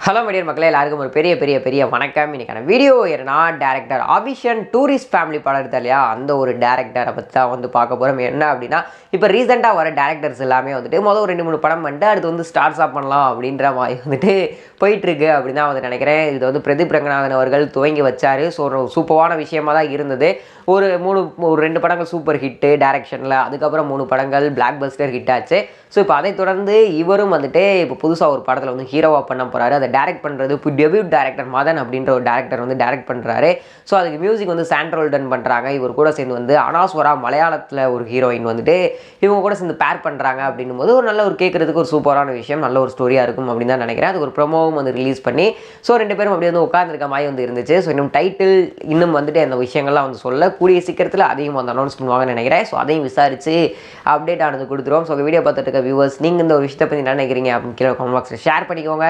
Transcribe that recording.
Hello meteor மக்களே, எல்லாருக்கும் ஒரு பெரிய வணக்கம். இன்னைக்கான வீடியோ என்னன்னா, டேரக்டர் ஆவிஷன் டூரிஸ்ட் ஃபேமிலி படம் எடுத்தா இல்லையா, அந்த ஒரு டேரக்டரை பற்றி தான் வந்து பார்க்க போகிறோம். என்ன அப்படின்னா, இப்போ ரீசெண்டாக வர டேரக்டர்ஸ் எல்லாமே வந்துட்டு ஒரு 2-3 படம் பண்ணிட்டு அடுத்து வந்து ஸ்டார்ட்ஸாக பண்ணலாம் அப்படின்ற மாதிரி வந்துட்டு போயிட்டுருக்கு அப்படின்னு தான் வந்து நினைக்கிறேன். இது வந்து பிரதீப் ரங்கநாதன் அவர்கள் துவங்கி வச்சார். ஸோ ஒரு சூப்பரான விஷயமாக தான் இருந்தது. ஒரு 2 படங்கள் சூப்பர் ஹிட்டு டேரக்ஷனில், அதுக்கப்புறம் 3 படங்கள் பிளாக் பஸ்டர் ஹிட் ஆச்சு. ஸோ இப்போ அதை தொடர்ந்து இவரும் வந்துட்டு இப்போ புதுசாக ஒரு படத்தில் வந்து ஹீரோவாக பண்ண போகிறாரு. அதை டைரக்ட் பண்ணுறது இப்போ டெபியூட் டேரக்டர் மதன் அப்படின்ற ஒரு டேரக்டர் வந்து டைரக்ட் பண்ணுறாரு. ஸோ அதுக்கு மியூசிக் வந்து சாண்ட்ரோல்டன் பண்ணுறாங்க. இவர் கூட சேர்ந்து வந்து அனாஸ்வரா மலையாளத்தில் ஒரு ஹீரோயின் வந்துட்டு இவங்க கூட சேர்ந்து பேர் பண்ணுறாங்க அப்படின்னும் போது ஒரு நல்ல ஒரு கேட்குறதுக்கு ஒரு சூப்பரான விஷயம், நல்ல ஒரு ஸ்டோரியாக இருக்கும் அப்படின்னு தான் நினைக்கிறேன். அது ஒரு ப்ரொமோவும் வந்து ரிலீஸ் பண்ணி ஸோ 2 பேரும் அப்படியே வந்து உட்காந்துருக்க மாதிரி வந்து இருந்துச்சு. ஸோ இன்னும் டைட்டில் இன்னும் வந்துட்டு அந்த விஷயங்கள்லாம் வந்து சொல்ல கூடிய சீக்கிரத்தில் அதையும் வந்து அனௌன்ஸ் பண்ணுவாங்கன்னு நினைக்கிறேன். ஸோ அதையும் விசாரித்து அப்டேட் ஆனது கொடுத்துருவோம். ஸோ வீடியோ பார்த்துட்டு இருக்க வியூவர்ஸ், நீங்கள் இந்த ஒரு விஷயத்தை பற்றி என்ன நினைக்கிறீங்க அப்படின்னு கீழே கமெண்ட் பாக்ஸில் ஷேர் பண்ணிக்கோங்க.